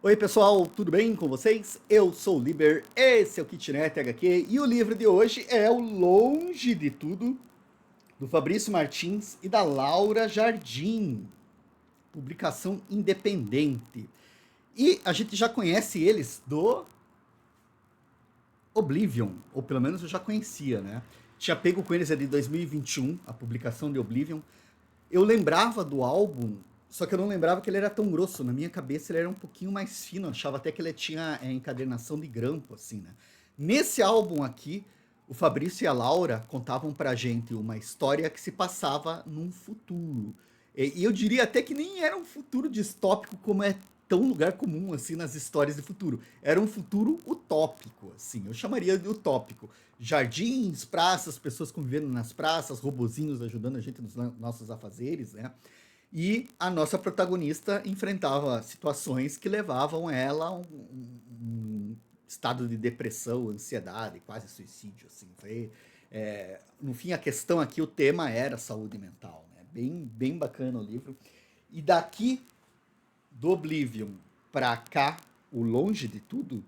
Oi pessoal, tudo bem com vocês? Eu sou o Liber, esse é o Kitnet HQ e o livro de hoje é o Longe de Tudo, do Fabrício Martins e da Laura Jardim, publicação independente. E a gente já conhece eles do Oblivion, ou pelo menos eu já conhecia, né? Tinha pego com eles de 2021, a publicação de Oblivion. Eu lembrava do álbum, só que eu não lembrava que ele era tão grosso. Na minha cabeça ele era um pouquinho mais fino. Eu achava até que ele tinha encadernação de grampo, assim, né? Nesse álbum aqui, o Fabrício e a Laura contavam pra gente uma história que se passava num futuro. E eu diria até que nem era um futuro distópico como é tão lugar comum assim nas histórias de futuro. Era um futuro utópico, assim. Eu chamaria de utópico. Jardins, praças, pessoas convivendo nas praças, robozinhos ajudando a gente nos nossos afazeres, né? E a nossa protagonista enfrentava situações que levavam ela a um estado de depressão, ansiedade, quase suicídio, assim. No fim, a questão aqui, o tema era saúde mental, né? Bem bacana o livro. E daqui do Oblivion para cá, o Longe de Tudo,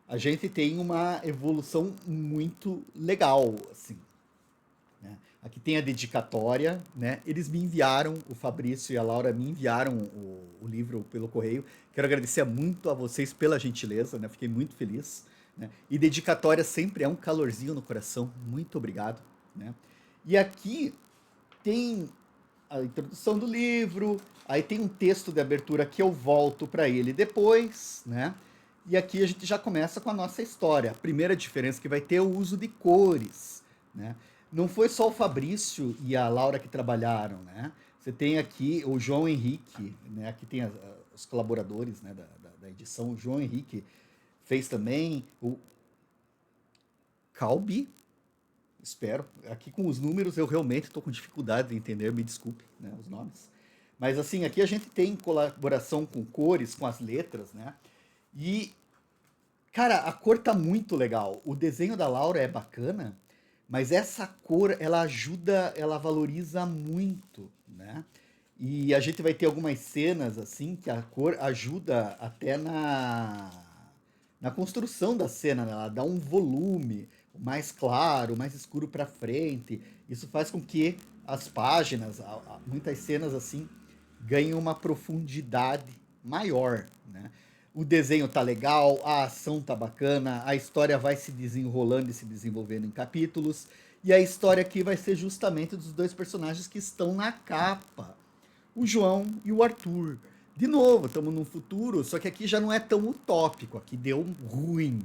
a gente tem uma evolução muito legal, assim. Né? Aqui tem a dedicatória, né? Eles me enviaram, o Fabrício e a Laura me enviaram o livro pelo correio. Quero agradecer muito a vocês pela gentileza, né? Fiquei muito feliz. Né? E dedicatória sempre é um calorzinho no coração. Muito obrigado. Né? E aqui tem a introdução do livro, aí tem um texto de abertura que eu volto para ele depois, né? E aqui a gente já começa com a nossa história. A primeira diferença que vai ter é o uso de cores, né? Não foi só o Fabrício e a Laura que trabalharam, né? Você tem aqui o João Henrique, né? Aqui tem os colaboradores, né, da edição. O João Henrique fez também o Calbi, espero. Aqui com os números eu realmente estou com dificuldade de entender, me desculpe, né, os nomes. Mas assim, aqui a gente tem colaboração com cores, com as letras, né? E, cara, a cor tá muito legal. O desenho da Laura é bacana, mas essa cor, ela ajuda, ela valoriza muito, né? E a gente vai ter algumas cenas, assim, que a cor ajuda até na construção da cena, né? Ela dá um volume mais claro, mais escuro para frente. Isso faz com que as páginas, muitas cenas assim, ganhem uma profundidade maior, né? O desenho tá legal, a ação tá bacana, a história vai se desenrolando e se desenvolvendo em capítulos. E a história aqui vai ser justamente dos dois personagens que estão na capa, o João e o Arthur. De novo, estamos num futuro, só que aqui já não é tão utópico, aqui deu ruim.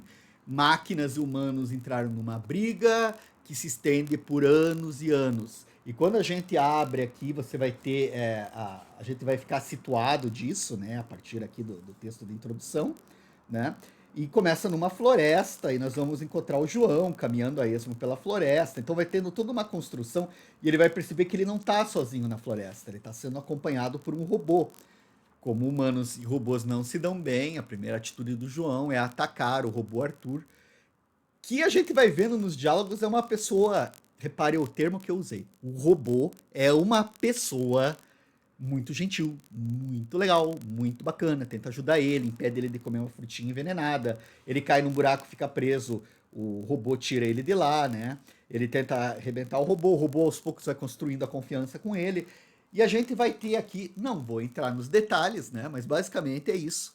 Máquinas e humanos entraram numa briga que se estende por anos e anos. E quando a gente abre aqui, você vai ter. A gente vai ficar situado disso, né? A partir aqui do texto de introdução, né? E começa numa floresta, e nós vamos encontrar o João caminhando a esmo pela floresta. Então vai tendo toda uma construção, e ele vai perceber que ele não está sozinho na floresta, ele está sendo acompanhado por um robô. Como humanos e robôs não se dão bem, a primeira atitude do João é atacar o robô Arthur, que a gente vai vendo nos diálogos é uma pessoa, repare o termo que eu usei, o robô é uma pessoa muito gentil, muito legal, muito bacana, tenta ajudar ele, impede ele de comer uma frutinha envenenada, ele cai num buraco, fica preso, o robô tira ele de lá, né? Ele tenta arrebentar o robô aos poucos vai construindo a confiança com ele, e a gente vai ter aqui, não vou entrar nos detalhes, né? Mas basicamente é isso.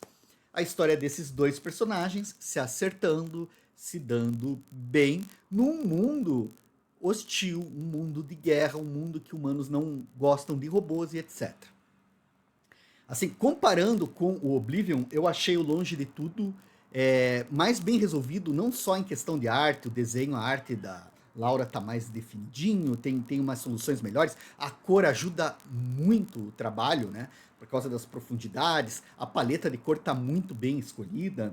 A história desses dois personagens se acertando, se dando bem num mundo hostil, um mundo de guerra, um mundo que humanos não gostam de robôs e etc. Assim, comparando com o Oblivion, eu achei o Longe de Tudo mais bem resolvido, não só em questão de arte, o desenho, a arte da Laura tá mais definidinho, tem umas soluções melhores, a cor ajuda muito o trabalho, né? Por causa das profundidades, a paleta de cor tá muito bem escolhida,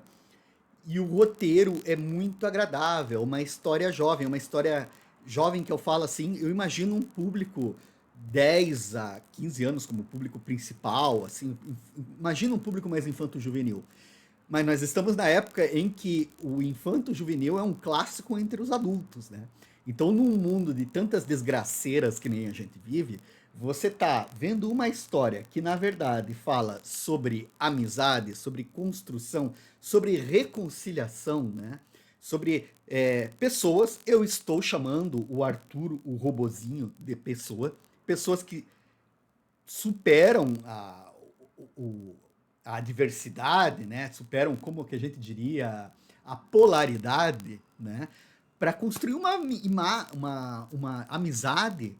e o roteiro é muito agradável, uma história jovem, uma história jovem que eu falo assim, eu imagino um público 10 a 15 anos como público principal, assim, imagina um público mais infanto-juvenil. Mas nós estamos na época em que o infanto-juvenil é um clássico entre os adultos, né? Então, num mundo de tantas desgraceiras que nem a gente vive, Você tá vendo uma história que, na verdade, fala sobre amizade, sobre construção, sobre reconciliação, né? Sobre pessoas. Eu estou chamando o Arthur, o robozinho, de pessoa. Pessoas que superam a diversidade, né? Superam, como que a gente diria, a polaridade, né? Para construir uma amizade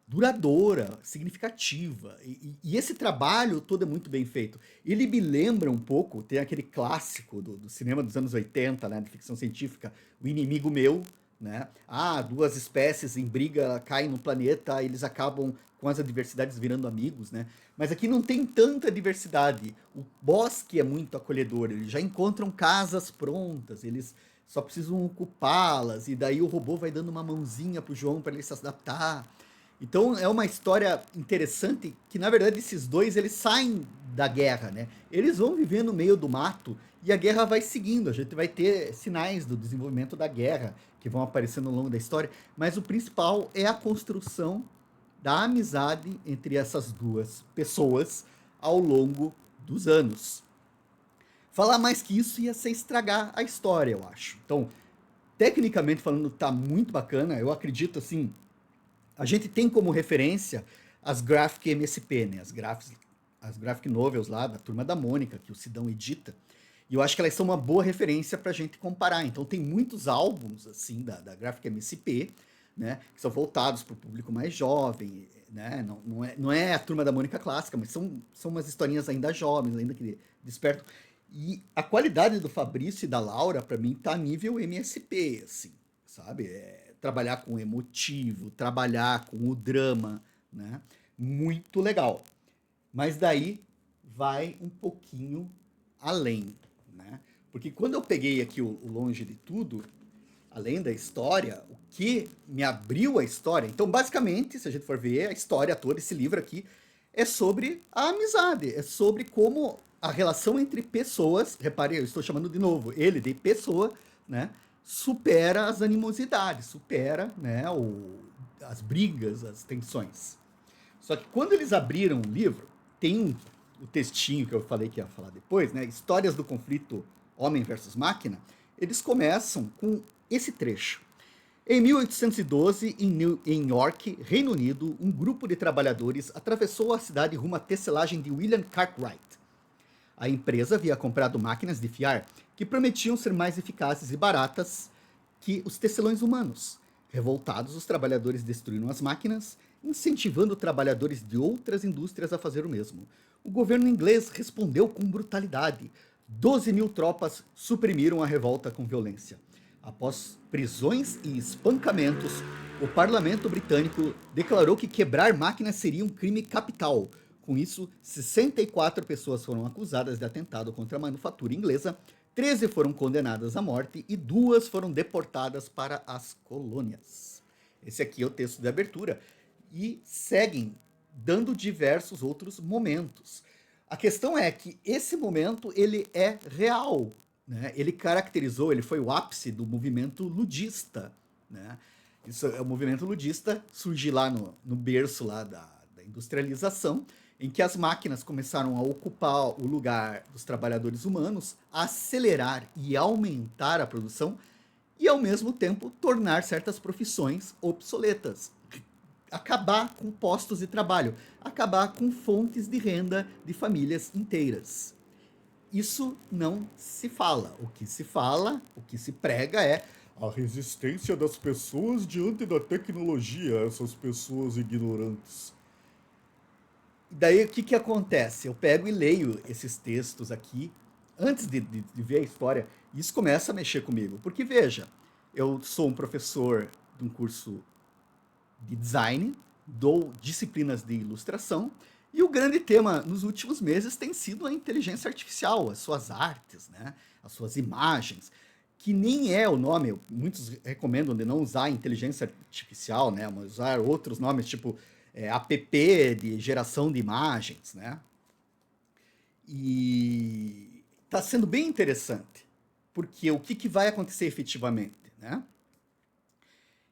duradoura, significativa. E esse trabalho todo é muito bem feito. Ele me lembra um pouco, tem aquele clássico do cinema dos anos 80, né, de ficção científica, O Inimigo Meu, né? Ah, duas espécies em briga caem no planeta, eles acabam com as adversidades virando amigos, né? Mas aqui não tem tanta diversidade. O bosque é muito acolhedor, eles já encontram casas prontas, eles só precisam ocupá-las, e daí o robô vai dando uma mãozinha pro João para ele se adaptar. Então é uma história interessante que, na verdade, esses dois eles saem da guerra, né? Eles vão viver no meio do mato e a guerra vai seguindo. A gente vai ter sinais do desenvolvimento da guerra que vão aparecendo ao longo da história, mas o principal é a construção da amizade entre essas duas pessoas ao longo dos anos. Falar mais que isso ia ser estragar a história, eu acho. Então, tecnicamente falando, tá muito bacana. Eu acredito assim, a gente tem como referência as Graphic MSP, né? As graphic novels lá da Turma da Mônica, que o Sidão edita. E eu acho que elas são uma boa referência para a gente comparar. Então tem muitos álbuns assim da Graphic MSP, né? Que são voltados para o público mais jovem, né? Não é a Turma da Mônica clássica, mas são umas historinhas ainda jovens, ainda que despertam. E a qualidade do Fabrício e da Laura, para mim, tá a nível MSP, assim, sabe? Trabalhar com o emotivo, trabalhar com o drama, né? Muito legal. Mas daí vai um pouquinho além, né? Porque quando eu peguei aqui o Longe de Tudo, além da história, o que me abriu a história, então basicamente, se a gente for ver, a história toda, esse livro aqui, é sobre a amizade, é sobre como a relação entre pessoas, repare, eu estou chamando de novo ele de pessoa, né? Supera as animosidades, supera, né, as brigas, as tensões. Só que quando eles abriram o livro, tem o textinho que eu falei que ia falar depois, né? Histórias do conflito Homem versus Máquina. Eles começam com esse trecho. Em 1812, em York, Reino Unido, um grupo de trabalhadores atravessou a cidade rumo à tecelagem de William Cartwright. A empresa havia comprado máquinas de fiar que prometiam ser mais eficazes e baratas que os tecelões humanos. Revoltados, os trabalhadores destruíram as máquinas, incentivando trabalhadores de outras indústrias a fazer o mesmo. O governo inglês respondeu com brutalidade. 12.000 tropas suprimiram a revolta com violência. Após prisões e espancamentos, o parlamento britânico declarou que quebrar máquinas seria um crime capital. Com isso, 64 pessoas foram acusadas de atentado contra a manufatura inglesa, 13 foram condenadas à morte e 2 foram deportadas para as colônias. Esse aqui é o texto de abertura. E seguem dando diversos outros momentos. A questão é que esse momento ele é real, né? Ele caracterizou, ele foi o ápice do movimento ludista, né? Isso é o movimento ludista surge lá no berço lá da industrialização, em que as máquinas começaram a ocupar o lugar dos trabalhadores humanos, a acelerar e aumentar a produção e ao mesmo tempo tornar certas profissões obsoletas, acabar com postos de trabalho, acabar com fontes de renda de famílias inteiras. Isso não se fala. O que se fala, o que se prega é a resistência das pessoas diante da tecnologia, essas pessoas ignorantes. E daí o que acontece? Eu pego e leio esses textos aqui antes de ver a história, e isso começa a mexer comigo. Porque veja, eu sou um professor de um curso de design, dou disciplinas de ilustração, e o grande tema nos últimos meses tem sido a inteligência artificial, as suas artes, né? As suas imagens, que nem é o nome, muitos recomendam de não usar inteligência artificial, né? Mas usar outros nomes, tipo app de geração de imagens, né? E está sendo bem interessante, porque o que vai acontecer efetivamente, né?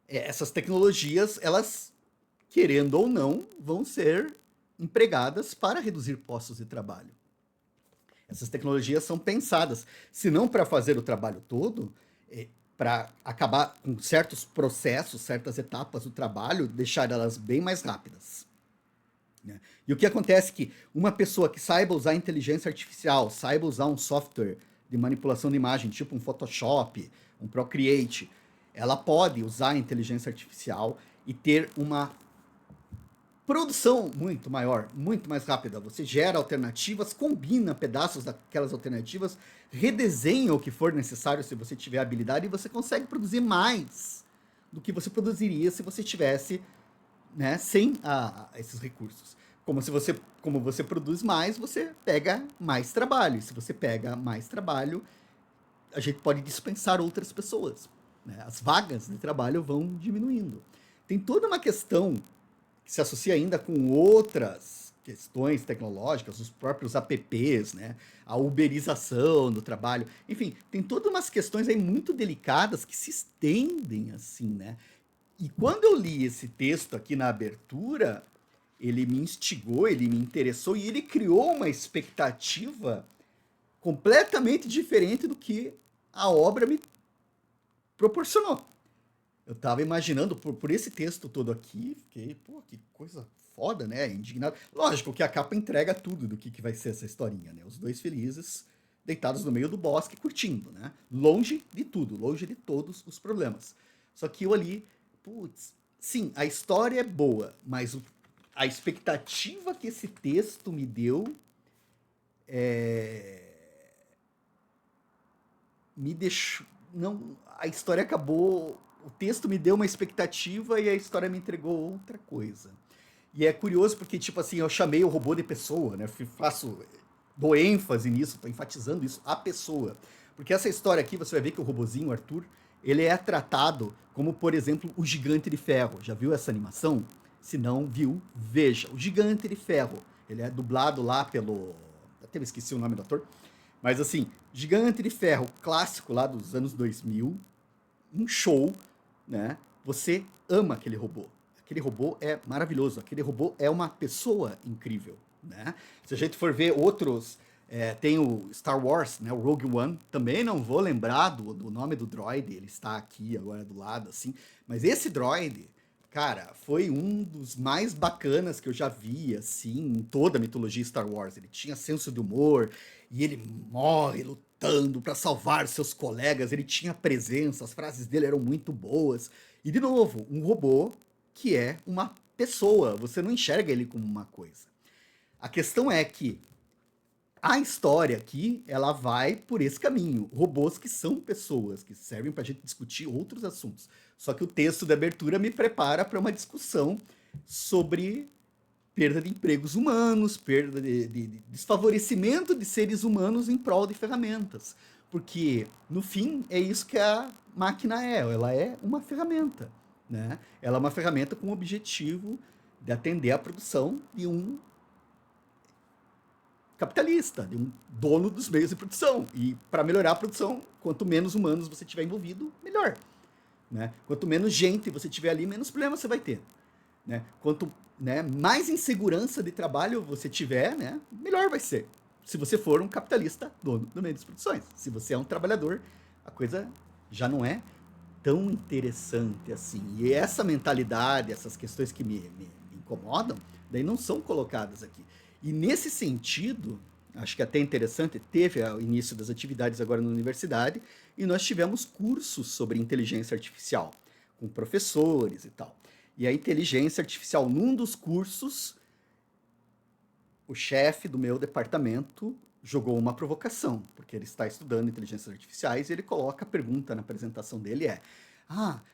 Essas tecnologias, elas querendo ou não, vão ser empregadas para reduzir postos de trabalho. Essas tecnologias são pensadas, se não para fazer o trabalho todo, para acabar com certos processos, certas etapas do trabalho, deixar elas bem mais rápidas. Né? E o que acontece é que uma pessoa que saiba usar inteligência artificial, saiba usar um software de manipulação de imagem, tipo um Photoshop, um Procreate, ela pode usar a inteligência artificial e ter uma produção muito maior, muito mais rápida. Você gera alternativas, combina pedaços daquelas alternativas, redesenha o que for necessário se você tiver habilidade e você consegue produzir mais do que você produziria se você tivesse, né, sem esses recursos. Como você produz mais, você pega mais trabalho. E se você pega mais trabalho, a gente pode dispensar outras pessoas. Né? As vagas de trabalho vão diminuindo. Tem toda uma questão que se associa ainda com outras questões tecnológicas, os próprios apps, né? A uberização do trabalho. Enfim, tem todas umas questões aí muito delicadas que se estendem assim, né? E quando eu li esse texto aqui na abertura, ele me instigou, ele me interessou e ele criou uma expectativa completamente diferente do que a obra me proporcionou. Eu tava imaginando, por esse texto todo aqui, fiquei, pô, que coisa foda, né? Indignado. Lógico que a capa entrega tudo do que vai ser essa historinha, né? Os dois felizes, deitados no meio do bosque, curtindo, né? Longe de tudo, longe de todos os problemas. Só que eu ali, putz, sim, a história é boa, mas a expectativa que esse texto me deu me deixou. Não, a história acabou. O texto me deu uma expectativa e a história me entregou outra coisa. E é curioso porque, tipo assim, eu chamei o robô de pessoa, né? Dou ênfase nisso, tô enfatizando isso, a pessoa. Porque essa história aqui, você vai ver que o robozinho, o Arthur, ele é tratado como, por exemplo, o Gigante de Ferro. Já viu essa animação? Se não viu, veja. O Gigante de Ferro. Ele é dublado lá pelo... Até me esqueci o nome do ator. Mas assim, Gigante de Ferro, clássico lá dos anos 2000, um show, né? Você ama aquele robô. Aquele robô é maravilhoso. Aquele robô é uma pessoa incrível, né? Se a gente for ver outros, tem o Star Wars, né? O Rogue One. Também não vou lembrar do nome do droid. Ele está aqui agora do lado, assim. Mas esse droid, cara, foi um dos mais bacanas que eu já vi, assim, em toda a mitologia Star Wars. Ele tinha senso de humor e ele morre lutando para salvar seus colegas. Ele tinha presença, as frases dele eram muito boas. E, de novo, um robô que é uma pessoa. Você não enxerga ele como uma coisa. A questão é que a história aqui, ela vai por esse caminho. Robôs que são pessoas, que servem para a gente discutir outros assuntos. Só que o texto da abertura me prepara para uma discussão sobre perda de empregos humanos, perda de desfavorecimento de seres humanos em prol de ferramentas. Porque, no fim, é isso que a máquina é. Ela é uma ferramenta. Né? Ela é uma ferramenta com o objetivo de atender à produção de um capitalista, de um dono dos meios de produção. E para melhorar a produção, quanto menos humanos você tiver envolvido, melhor. Né? Quanto menos gente você tiver ali, menos problema você vai ter. Né? Quanto, né, mais insegurança de trabalho você tiver, né, melhor vai ser. Se você for um capitalista dono do meio das produções. Se você é um trabalhador, a coisa já não é tão interessante assim. E essa mentalidade, essas questões que me incomodam, daí não são colocadas aqui. E nesse sentido, acho que até interessante, teve o início das atividades agora na universidade e nós tivemos cursos sobre inteligência artificial, com professores e tal. E a inteligência artificial, num dos cursos, o chefe do meu departamento jogou uma provocação, porque ele está estudando inteligências artificiais e ele coloca a pergunta na apresentação dele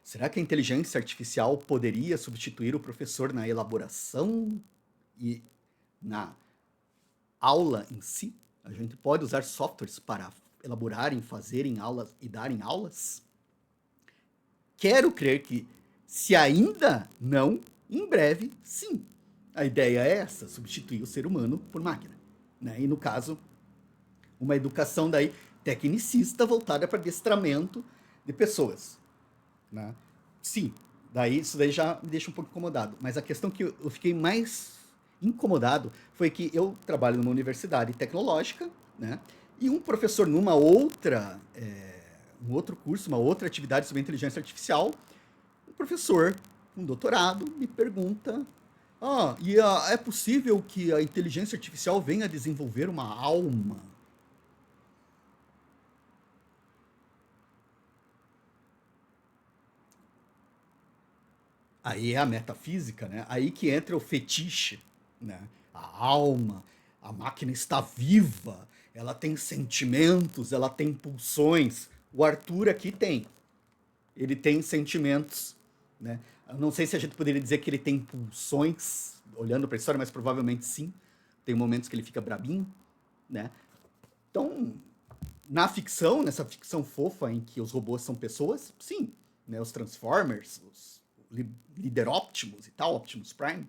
será que a inteligência artificial poderia substituir o professor na elaboração e na aula em si? A gente pode usar softwares para elaborarem, fazerem aulas e darem aulas? Quero crer que, se ainda não, em breve, sim. A ideia é essa, substituir o ser humano por máquina. Né? E, no caso, uma educação daí tecnicista voltada para adestramento de pessoas. Né? Sim, Daí, isso daí já me deixa um pouco incomodado. Mas a questão que eu fiquei mais incomodado foi que eu trabalho numa universidade tecnológica, né? E um professor numa outra, um outro curso, uma outra atividade sobre inteligência artificial, um professor com doutorado me pergunta: é possível que a inteligência artificial venha a desenvolver uma alma? Aí é a metafísica, né? Aí que entra o fetiche, né? A alma, a máquina está viva, ela tem sentimentos, ela tem pulsões. O Arthur aqui tem. Ele tem sentimentos, né? Eu não sei se a gente poderia dizer que ele tem pulsões, olhando para a história, mas provavelmente sim. Tem momentos que ele fica brabinho, né? Então, na ficção, nessa ficção fofa em que os robôs são pessoas, sim, né? Os Transformers, os Líder Optimus e tal, Optimus Prime,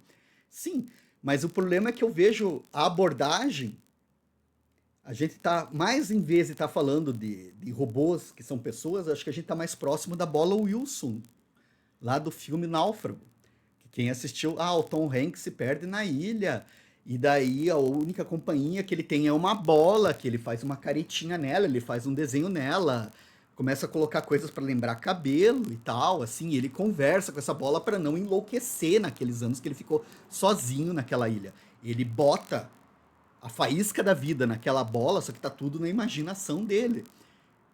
sim. Mas o problema é que eu vejo a abordagem, a gente tá, mais em vez de estar falando de robôs que são pessoas, acho que a gente tá mais próximo da Bola Wilson, lá do filme Náufrago. Que quem assistiu, o Tom Hanks se perde na ilha, e daí a única companhia que ele tem é uma bola, que ele faz uma caretinha nela, ele faz um desenho nela, começa a colocar coisas para lembrar cabelo e tal, assim, e ele conversa com essa bola para não enlouquecer naqueles anos que ele ficou sozinho naquela ilha. Ele bota a faísca da vida naquela bola, só que tá tudo na imaginação dele.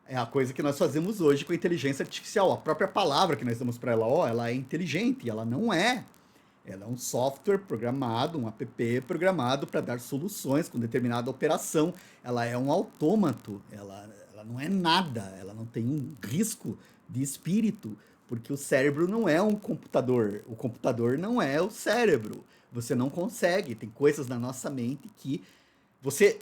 É a coisa que nós fazemos hoje com a inteligência artificial. A própria palavra que nós damos para ela, ela é inteligente, e ela não é. Ela é um software programado, um app programado para dar soluções com determinada operação. Ela é um autômato, ela não é nada, ela não tem um risco de espírito, porque o cérebro não é um computador, o computador não é o cérebro. Você não consegue, tem coisas na nossa mente que você,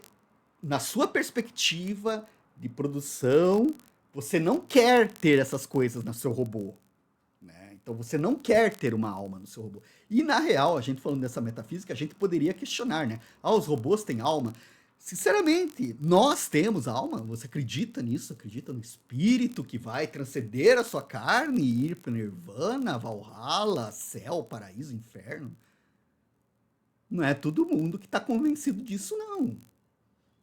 na sua perspectiva de produção, você não quer ter essas coisas no seu robô. Né? Então você não quer ter uma alma no seu robô. E na real, a gente falando dessa metafísica, a gente poderia questionar, né? Os robôs têm alma. Sinceramente, nós temos alma? Você acredita nisso? Acredita no espírito que vai transcender a sua carne e ir para Nirvana, Valhalla, céu, paraíso, inferno? Não é todo mundo que está convencido disso, não.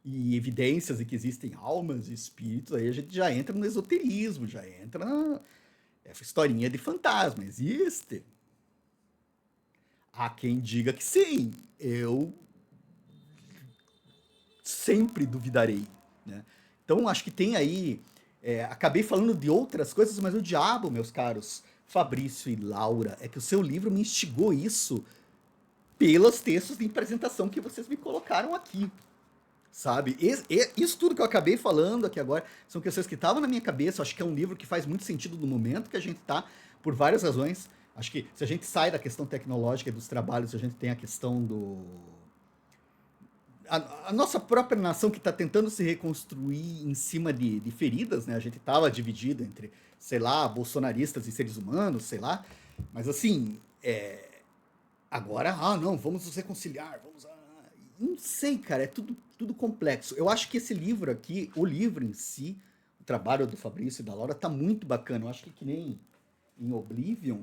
E evidências de que existem almas e espíritos, aí a gente já entra no esoterismo, já entra essa historinha de fantasma. Existe. Há quem diga que sim. Eu sempre duvidarei. Né? Então, acho que tem aí. Acabei falando de outras coisas, mas o diabo, meus caros Fabrício e Laura, é que o seu livro me instigou isso pelos textos de apresentação que vocês me colocaram aqui. Sabe? Isso tudo que eu acabei falando aqui agora são questões que estavam na minha cabeça. Acho que é um livro que faz muito sentido no momento que a gente está, por várias razões. Acho que se a gente sai da questão tecnológica dos trabalhos, a gente tem a questão do. A nossa própria nação que está tentando se reconstruir em cima de feridas, né? A gente estava dividido entre, sei lá, bolsonaristas e seres humanos, sei lá. Mas assim, agora, não, vamos nos reconciliar, vamos. Não sei, cara, é tudo complexo. Eu acho que esse livro aqui, o livro em si, o trabalho do Fabrício e da Laura, tá muito bacana. Eu acho que nem em Oblivion,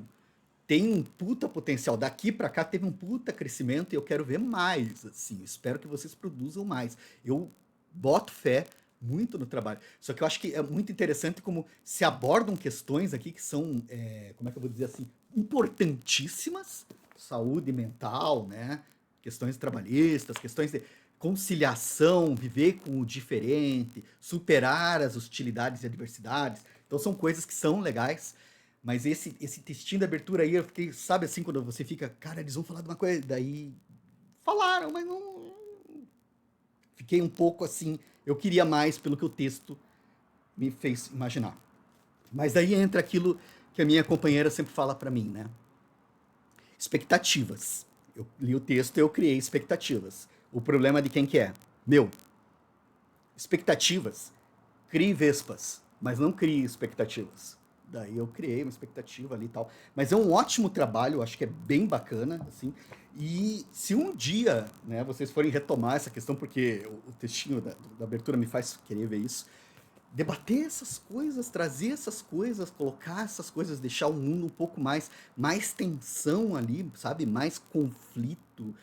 tem um puta potencial. Daqui para cá teve um puta crescimento e eu quero ver mais, assim. Espero que vocês produzam mais. Eu boto fé muito no trabalho. Só que eu acho que é muito interessante como se abordam questões aqui que são, como é que eu vou dizer assim, importantíssimas. Saúde mental, né? Questões trabalhistas, questões de conciliação, viver com o diferente, superar as hostilidades e adversidades. Então são coisas que são legais. Mas esse textinho da abertura aí, eu fiquei, sabe assim, quando você fica, cara, eles vão falar de uma coisa, daí falaram, mas não. Fiquei um pouco assim, eu queria mais pelo que o texto me fez imaginar. Mas daí entra aquilo que a minha companheira sempre fala para mim, né? Expectativas. Eu li o texto e eu criei expectativas. O problema de quem que é? Meu. Expectativas. Crie vespas, mas não crie expectativas. Daí eu criei uma expectativa ali e tal. Mas é um ótimo trabalho, acho que é bem bacana, assim. E se um dia, né, vocês forem retomar essa questão, porque o textinho da abertura me faz querer ver isso, debater essas coisas, trazer essas coisas, colocar essas coisas, deixar o mundo um pouco mais tensão ali, sabe? Mais conflito,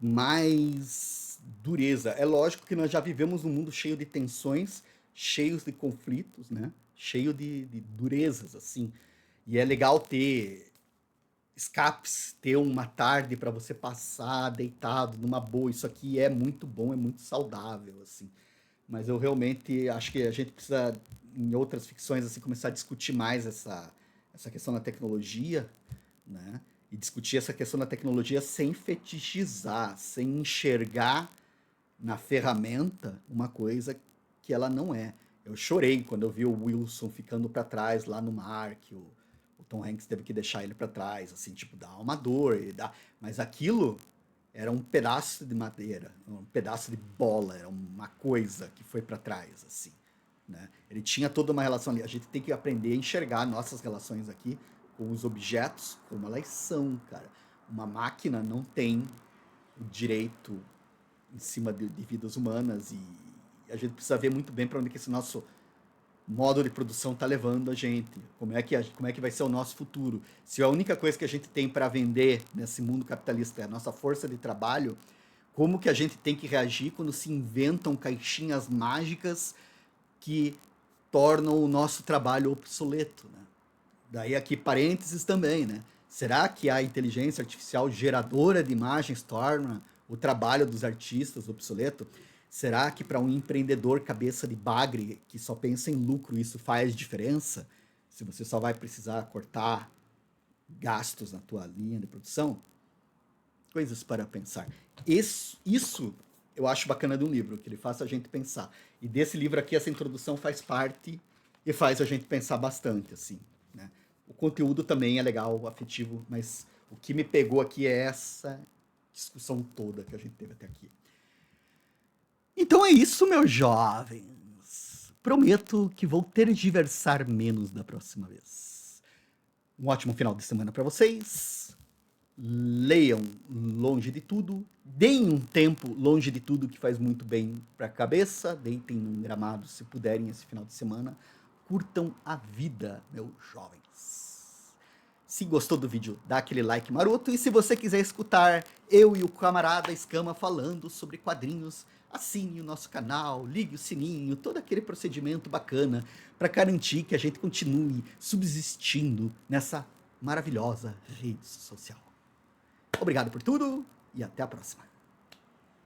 mais dureza. É lógico que nós já vivemos num mundo cheio de tensões, cheios de conflitos, né? Cheio de durezas, assim. E é legal ter escapes, ter uma tarde para você passar deitado numa boa. Isso aqui é muito bom, é muito saudável, assim. Mas eu realmente acho que a gente precisa, em outras ficções, assim, começar a discutir mais essa questão da tecnologia, né? E discutir essa questão da tecnologia sem fetichizar, sem enxergar na ferramenta uma coisa que ela não é. Eu chorei quando eu vi o Wilson ficando para trás lá no mar, que o Tom Hanks teve que deixar ele para trás, assim, tipo, dá uma dor, mas aquilo era um pedaço de madeira, um pedaço de bola, era uma coisa que foi para trás, assim, né? Ele tinha toda uma relação ali. A gente tem que aprender a enxergar nossas relações aqui com os objetos como elas são, cara. Uma máquina não tem o direito em cima de vidas humanas e a gente precisa ver muito bem para onde que esse nosso modo de produção está levando a gente, como é que vai ser o nosso futuro. Se a única coisa que a gente tem para vender nesse mundo capitalista é a nossa força de trabalho, como que a gente tem que reagir quando se inventam caixinhas mágicas que tornam o nosso trabalho obsoleto, né? Daí aqui parênteses também, né? Será que a inteligência artificial geradora de imagens torna o trabalho dos artistas obsoleto? Será que para um empreendedor cabeça de bagre que só pensa em lucro isso faz diferença? Se você só vai precisar cortar gastos na tua linha de produção? Coisas para pensar. Isso eu acho bacana de um livro, que ele faça a gente pensar. E desse livro aqui, essa introdução faz parte e faz a gente pensar bastante, assim, né? O conteúdo também é legal, afetivo, mas o que me pegou aqui é essa discussão toda que a gente teve até aqui. Então é isso, meus jovens. Prometo que vou tergiversar menos da próxima vez. Um ótimo final de semana para vocês. Leiam longe de tudo. Deem um tempo longe de tudo que faz muito bem para a cabeça. Deitem num gramado se puderem esse final de semana. Curtam a vida, meus jovens. Se gostou do vídeo, dá aquele like maroto. E se você quiser escutar eu e o camarada Escama falando sobre quadrinhos, assine o nosso canal, ligue o sininho, todo aquele procedimento bacana para garantir que a gente continue subsistindo nessa maravilhosa rede social. Obrigado por tudo e até a próxima.